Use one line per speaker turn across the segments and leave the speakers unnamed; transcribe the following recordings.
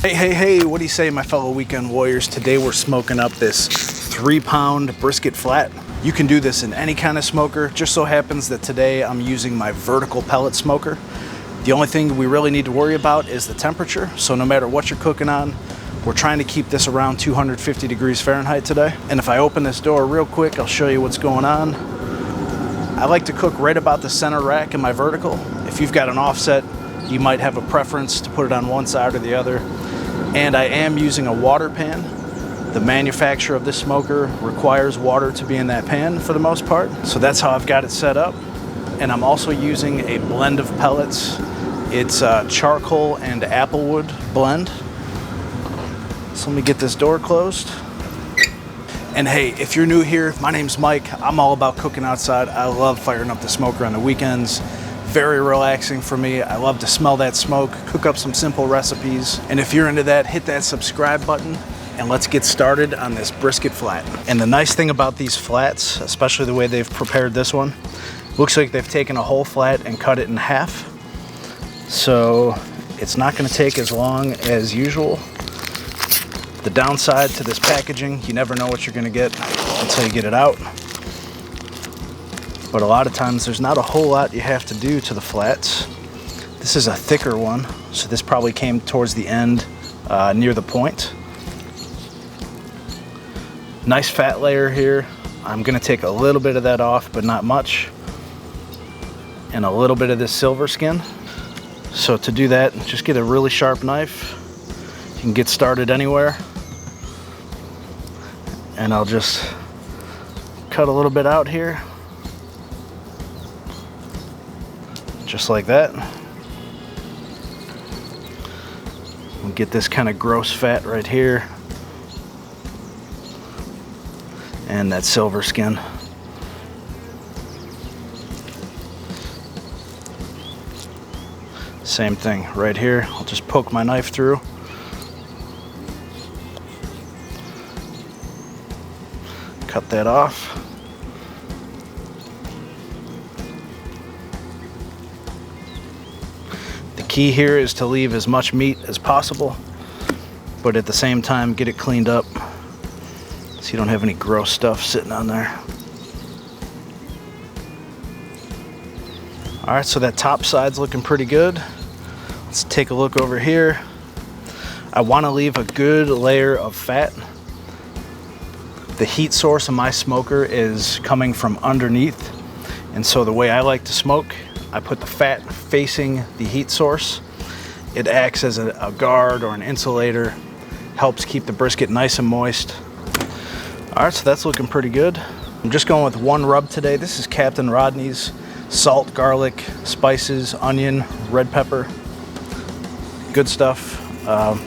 Hey, what do you say, my fellow weekend warriors? Today we're smoking up this 3-pound brisket flat. You can do this in any kind of smoker. Just so happens that today I'm using my vertical pellet smoker. The only thing we really need to worry about is the temperature. So no matter what you're cooking on, we're trying to keep this around 250 degrees Fahrenheit today. And if I open this door real quick, I'll show you what's going on. I like to cook right about the center rack in my vertical. If you've got an offset, you might have a preference to put it on one side or the other. And I am using a water pan. The manufacturer of this smoker requires water to be in that pan for the most part. So that's how I've got it set up. And I'm also using a blend of pellets. It's a charcoal and applewood blend. So let me get this door closed. And hey, if you're new here, my name's Mike. I'm all about cooking outside. I love firing up the smoker on the weekends. Very relaxing for me. I love to smell that smoke, cook up some simple recipes. And if you're into that, hit that subscribe button and let's get started on this brisket flat. And the nice thing about these flats, especially the way they've prepared this one, looks like they've taken a whole flat and cut it in half. So it's not gonna take as long as usual. The downside to this packaging, you never know what you're gonna get until you get it out. But a lot of times there's not a whole lot you have to do to the flats. This is a thicker one, so this probably came towards the end near the point. Nice fat layer here. I'm gonna take a little bit of that off, but not much. And a little bit of this silver skin. So to do that, just get a really sharp knife. You can get started anywhere. And I'll just cut a little bit out here. Just like that. We'll get this kind of gross fat right here. And that silver skin. Same thing right here. I'll just poke my knife through. Cut that off. The key here is to leave as much meat as possible, but at the same time get it cleaned up so you don't have any gross stuff sitting on there. All right, so that top side's looking pretty good. Let's take a look over here. I want to leave a good layer of fat. The heat source of my smoker is coming from underneath, and so the way I like to smoke, I put the fat facing the heat source. It acts as a guard or an insulator, helps keep the brisket nice and moist. All right, so that's looking pretty good. I'm just going with one rub today. This is Captain Rodney's salt, garlic, spices, onion, red pepper. Good stuff.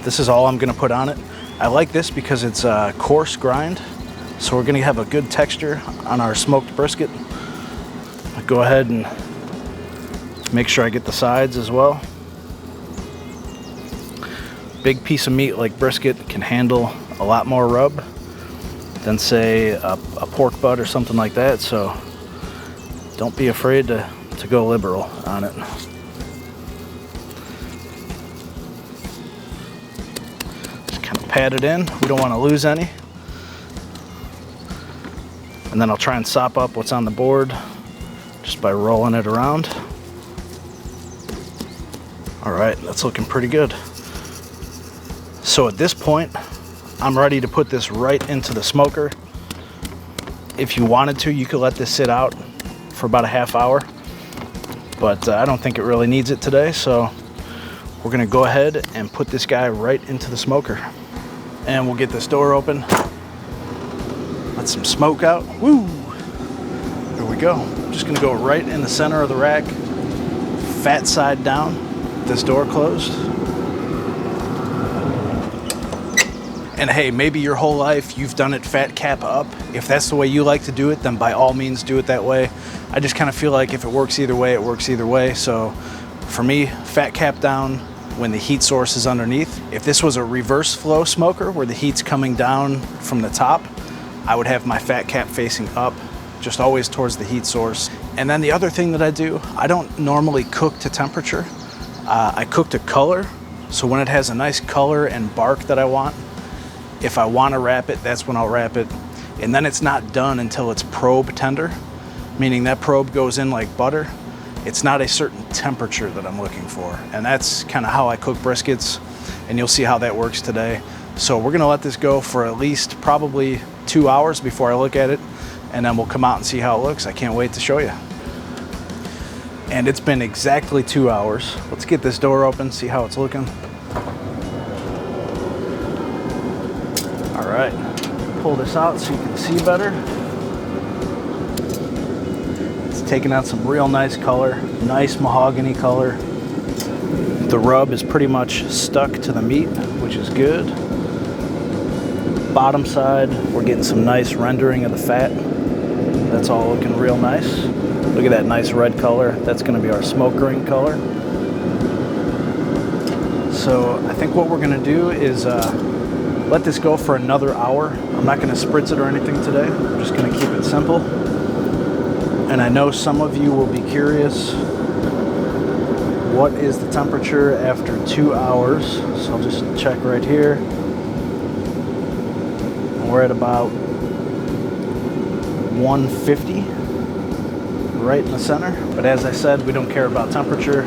This is all I'm gonna put on it. I like this because it's a coarse grind, so we're gonna have a good texture on our smoked brisket. I'll go ahead and make sure I get the sides as well. Big piece of meat like brisket can handle a lot more rub than say a pork butt or something like that, so don't be afraid to go liberal on it. Just kind of pat it in. We don't want to lose any. And then I'll try and sop up what's on the board just by rolling it around. All right, that's looking pretty good. So at this point, I'm ready to put this right into the smoker. If you wanted to, you could let this sit out for about a half hour, but I don't think it really needs it today, so we're gonna go ahead and put this guy right into the smoker. And we'll get this door open. Let some smoke out. Woo! There we go. I'm just gonna go right in the center of the rack, fat side down, this door closed. And hey, maybe your whole life you've done it fat cap up. If that's the way you like to do it, then by all means do it that way. I just kind of feel like if it works either way, it works either way. So for me, fat cap down when the heat source is underneath. If this was a reverse flow smoker where the heat's coming down from the top, I would have my fat cap facing up, just always towards the heat source. And then the other thing that I do, I don't normally cook to temperature. I cook to color. So when it has a nice color and bark that I want, if I want to wrap it, that's when I'll wrap it. And then it's not done until it's probe tender, meaning that probe goes in like butter. It's not a certain temperature that I'm looking for. And that's kind of how I cook briskets, and you'll see how that works today. So we're gonna let this go for at least probably 2 hours before I look at it, and then we'll come out and see how it looks. I can't wait to show you. And it's been exactly 2 hours. Let's get this door open, see how it's looking. All right, pull this out so you can see better. It's taking out some real nice color, nice mahogany color. The rub is pretty much stuck to the meat, which is good. Bottom side, we're getting some nice rendering of the fat. That's all looking real nice. Look at that nice red color. That's gonna be our smoke ring color. So I think what we're gonna do is let this go for another hour. I'm not gonna spritz it or anything today. I'm just gonna keep it simple. And I know some of you will be curious, what is the temperature after 2 hours? So I'll just check right here. We're at about 150, right in the center. But as I said, we don't care about temperature,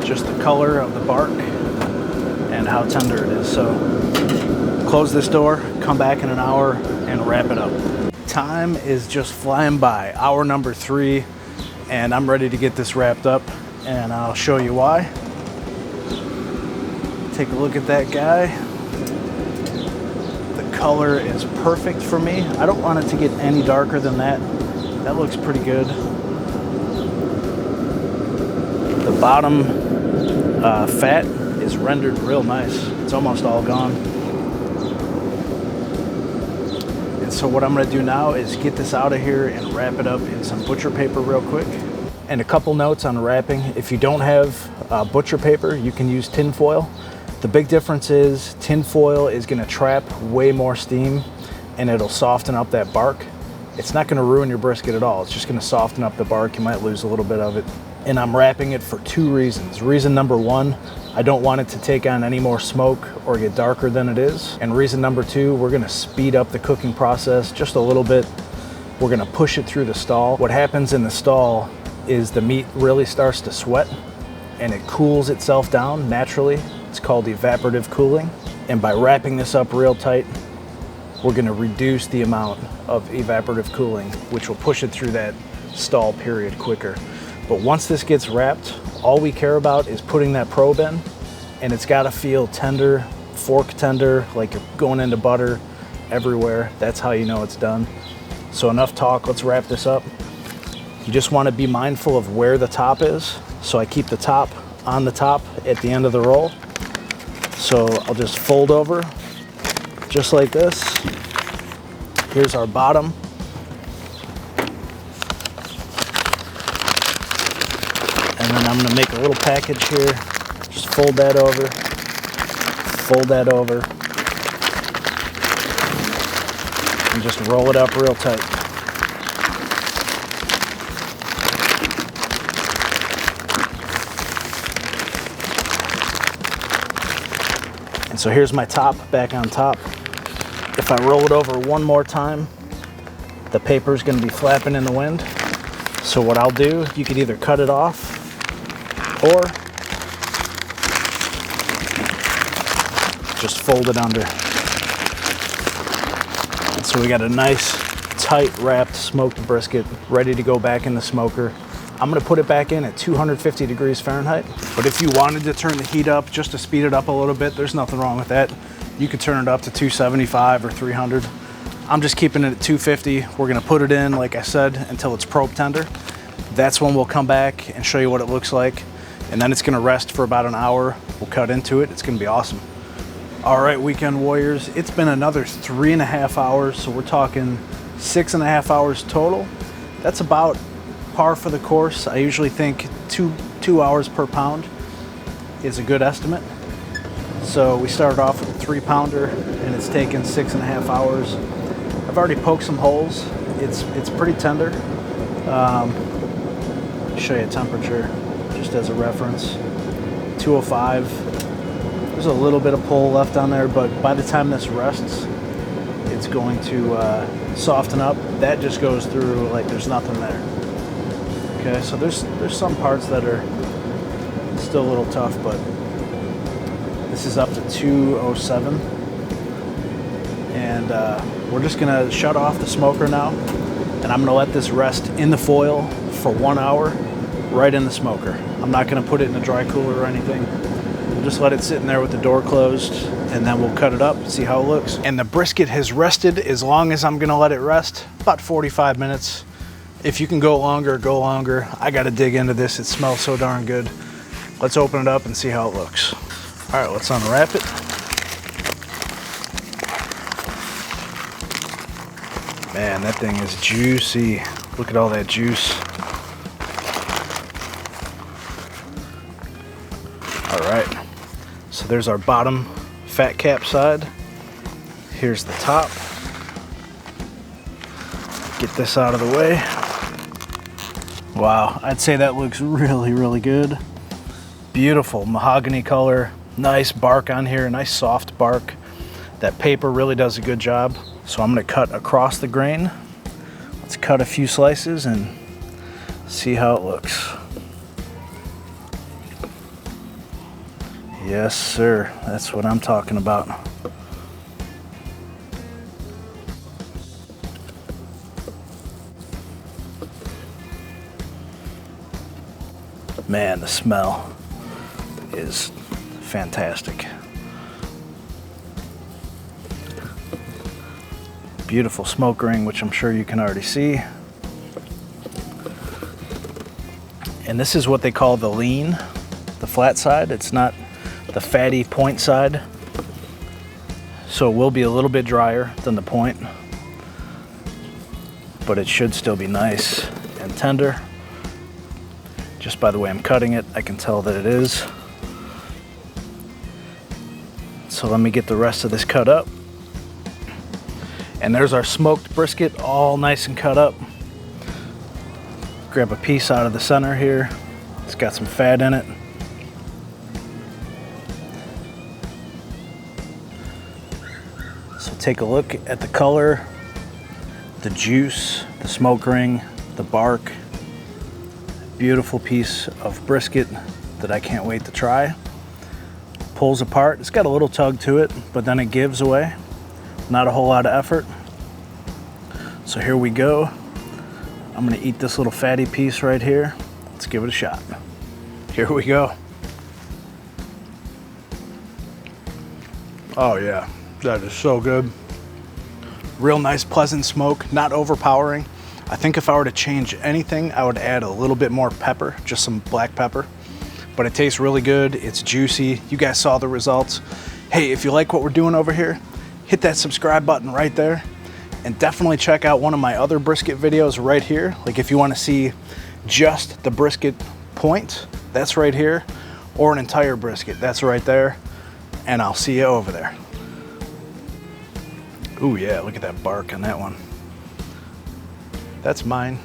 just the color of the bark and how tender it is. So close this door, come back in an hour, and wrap it up. Time is just flying by, hour number 3, and I'm ready to get this wrapped up, and I'll show you why. Take a look at that guy. Color is perfect for me. I don't want it to get any darker than that. That looks pretty good. The bottom fat is rendered real nice. It's almost all gone. And so what I'm gonna do now is get this out of here and wrap it up in some butcher paper real quick. And a couple notes on wrapping. If you don't have butcher paper, you can use tin foil. The big difference is tin foil is gonna trap way more steam and it'll soften up that bark. It's not gonna ruin your brisket at all. It's just gonna soften up the bark. You might lose a little bit of it. And I'm wrapping it for 2 reasons. Reason number 1, I don't want it to take on any more smoke or get darker than it is. And reason number 2, we're gonna speed up the cooking process just a little bit. We're gonna push it through the stall. What happens in the stall is the meat really starts to sweat and it cools itself down naturally. It's called evaporative cooling. And by wrapping this up real tight, we're gonna reduce the amount of evaporative cooling, which will push it through that stall period quicker. But once this gets wrapped, all we care about is putting that probe in, and it's gotta feel tender, fork tender, like you're going into butter everywhere. That's how you know it's done. So enough talk, let's wrap this up. You just wanna be mindful of where the top is. So I keep the top on the top at the end of the roll. So I'll just fold over, just like this. Here's our bottom. And then I'm gonna make a little package here. Just fold that over, and just roll it up real tight. And so here's my top back on top. If I roll it over one more time, the paper's gonna be flapping in the wind. So what I'll do, you could either cut it off or just fold it under. And so we got a nice, tight wrapped smoked brisket ready to go back in the smoker. I'm gonna put it back in at 250 degrees Fahrenheit. But if you wanted to turn the heat up just to speed it up a little bit, there's nothing wrong with that. You could turn it up to 275 or 300. I'm just keeping it at 250. We're gonna put it in, like I said, until it's probe tender. That's when we'll come back and show you what it looks like. And then it's gonna rest for about an hour. We'll cut into it. It's gonna be awesome. All right, weekend warriors, it's been another 3.5 hours. So we're talking 6.5 hours total. That's about par for the course. I usually think two hours per pound is a good estimate. So we started off with a 3-pounder and it's taken 6.5 hours. I've already poked some holes. It's pretty tender. Show you a temperature just as a reference. 205. There's a little bit of pull left on there, but by the time this rests, it's going to soften up. That just goes through like there's nothing there. Okay, so there's some parts that are still a little tough, but this is up to 207. And we're just gonna shut off the smoker now, and I'm gonna let this rest in the foil for 1 hour, right in the smoker. I'm not gonna put it in a dry cooler or anything. We'll just let it sit in there with the door closed, and then we'll cut it up, see how it looks. And the brisket has rested as long as I'm gonna let it rest, about 45 minutes. If you can go longer, go longer. I gotta dig into this, it smells so darn good. Let's open it up and see how it looks. All right, let's unwrap it. Man, that thing is juicy. Look at all that juice. All right, so there's our bottom fat cap side. Here's the top. Get this out of the way. Wow, I'd say that looks really, really good. Beautiful mahogany color, nice bark on here, nice soft bark. That paper really does a good job. So I'm gonna cut across the grain. Let's cut a few slices and see how it looks. Yes, sir, that's what I'm talking about. Man, the smell is fantastic. Beautiful smoke ring, which I'm sure you can already see. And this is what they call the lean, the flat side. It's not the fatty point side. So it will be a little bit drier than the point, but it should still be nice and tender. Just by the way I'm cutting it, I can tell that it is. So let me get the rest of this cut up. And there's our smoked brisket, all nice and cut up. Grab a piece out of the center here. It's got some fat in it. So take a look at the color, the juice, the smoke ring, the bark. Beautiful piece of brisket that I can't wait to try. Pulls apart. It's got a little tug to it, but then it gives away. Not a whole lot of effort. So here we go. I'm gonna eat this little fatty piece right here. Let's give it a shot. Here we go. Oh yeah, that is so good. Real nice, pleasant smoke, not overpowering. I think if I were to change anything, I would add a little bit more pepper, just some black pepper. But it tastes really good, it's juicy. You guys saw the results. Hey, if you like what we're doing over here, hit that subscribe button right there, and definitely check out one of my other brisket videos right here. Like if you want to see just the brisket point, that's right here, or an entire brisket, that's right there, and I'll see you over there. Ooh yeah, look at that bark on that one. That's mine.